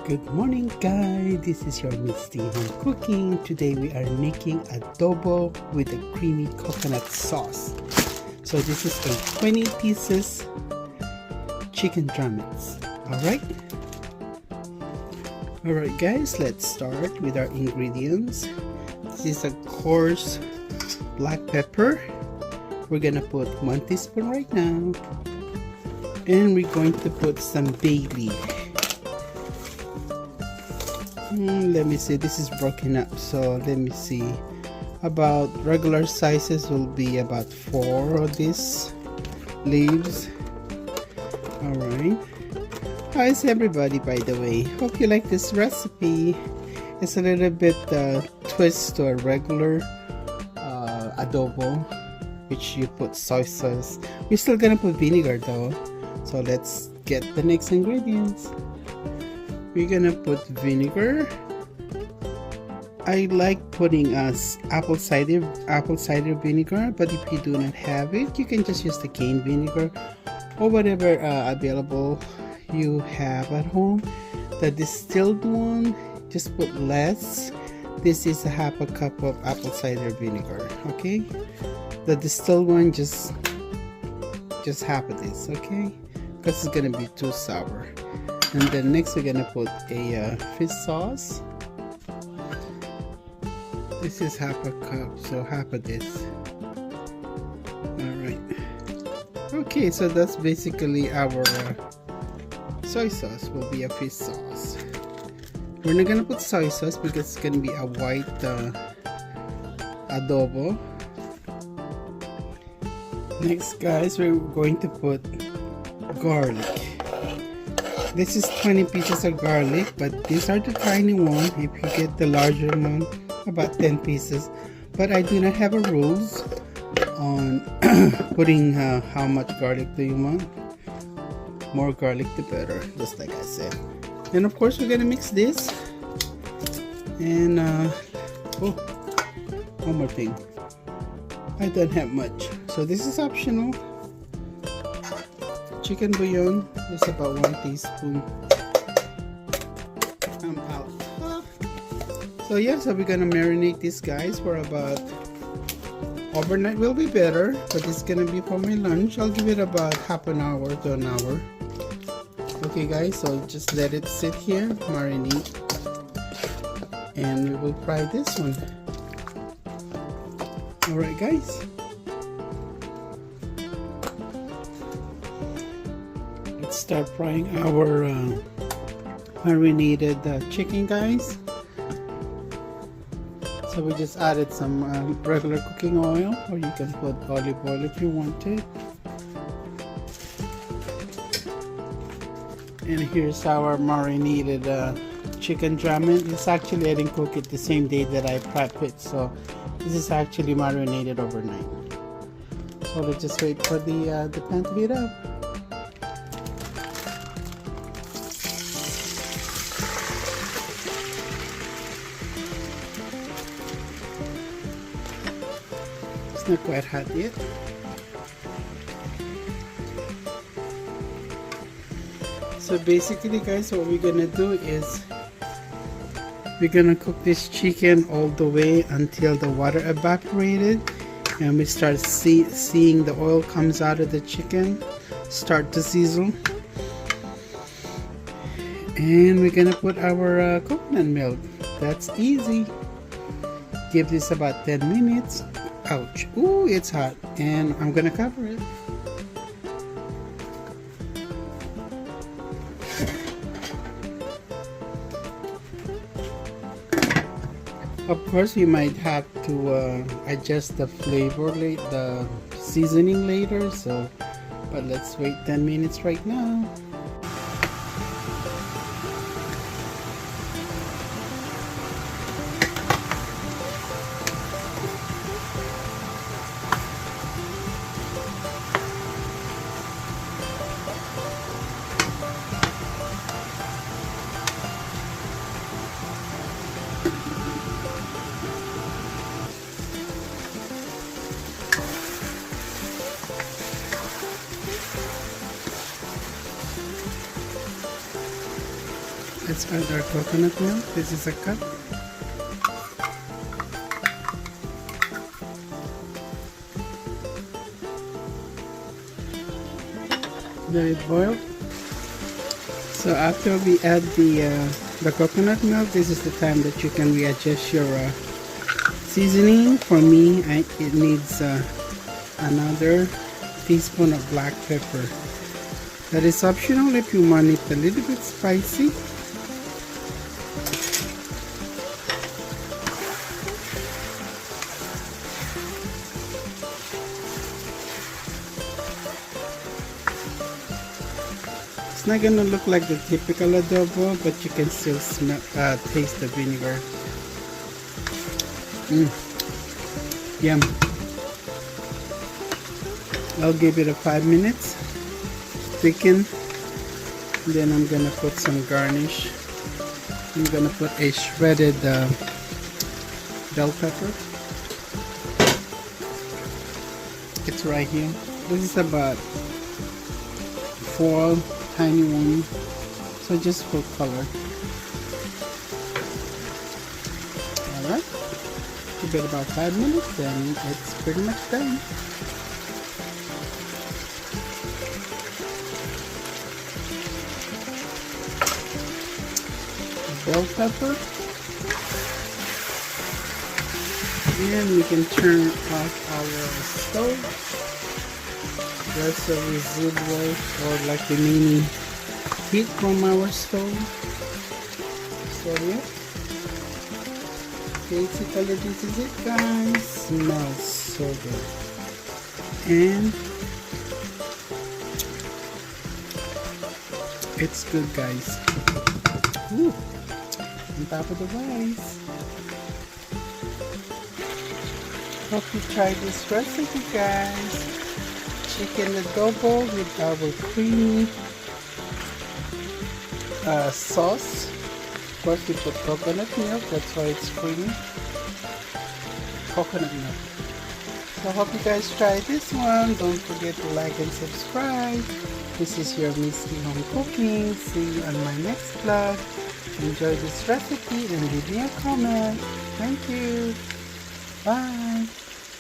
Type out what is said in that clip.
Good morning guys, this is your Misty Home Cooking. Today we are making adobo with a creamy coconut sauce. So this is a 20 pieces chicken drumettes. Alright guys, let's start with our ingredients. This is a coarse black pepper. We're gonna put 1 teaspoon right now. And we're going to put some bay leaf. Let me see, this is broken up, so let me see. About regular sizes will be about 4 of these leaves. Alright. How is everybody, by the way? Hope you like this recipe. It's a little bit twist to a regular adobo, which you put soy sauce. We're still gonna put vinegar though. So let's get the next ingredients. We're gonna put vinegar. I like putting apple cider vinegar, but if you do not have it, you can just use the cane vinegar or whatever available you have at home. The distilled one, just put less. This is a half a cup of apple cider vinegar. Okay, the distilled one, just half of this. Okay, because it's gonna be too sour. And then next we're gonna put a fish sauce. This is half a cup, so half of this. Alright. Okay, so that's basically our soy sauce will be a fish sauce. We're not gonna put soy sauce because it's gonna be a white adobo. Next guys, we're going to put garlic. This is 20 pieces of garlic, but these are the tiny one. If you get the larger one, about 10 pieces. But I do not have a rules on putting how much garlic do you want. More garlic the better, just like I said. And of course we're gonna mix this. And oh, one more thing. I don't have much, so this is optional. Chicken bouillon is about 1 teaspoon. I'm out. So yeah, so we're gonna marinate these guys for about overnight. Will be better, but it's gonna be for my lunch. I'll give it about half an hour to an hour. Okay guys, so just let it sit here, marinate, and we will fry this one. Alright guys, let's start frying our marinated chicken guys. So we just added some regular cooking oil, or you can put olive oil if you want it. And here's our marinated chicken drumettes. It's actually, I didn't cook it the same day that I prep it, so this is actually marinated overnight. So let's just wait for the pan to heat up. It's not quite hot yet. So basically guys, what we're gonna do is we're gonna cook this chicken all the way until the water evaporated and we start seeing the oil comes out of the chicken, start to sizzle. And we're gonna put our coconut milk. That's easy. Give this about 10 minutes. Ouch. Ooh, it's hot. And I'm gonna cover it. Of course, we might have to adjust the flavor, the seasoning later. So, but let's wait 10 minutes right now. Let's add our coconut milk. This is a cup. Let it boil. So after we add the coconut milk, this is the time that you can readjust your seasoning. For me, it needs another teaspoon of black pepper. That is optional if you want it a little bit spicy. It's not gonna look like the typical adobo, but you can still smell, taste the vinegar. Yum. I'll give it a 5 minutes. Thicken. Then I'm gonna put some garnish. I'm gonna put a shredded bell pepper. It's right here. This is about 4 tiny ones, so just for color. Alright, give it about 5 minutes and it's pretty much done. Bell pepper, and we can turn off our stove. There's a residual or like remaining heat from our stove. So yeah, basically this is it, guys. Smells so good, and it's good, guys. Ooh, on top of the rice. Hope you try this recipe, guys. Chicken adobo with our creamy sauce. Of course, we put coconut milk, that's why it's creamy. Coconut milk. So I hope you guys try this one. Don't forget to like and subscribe. This is your Misty Home Cooking. See you on my next vlog. Enjoy this recipe and leave me a comment. Thank you. Bye.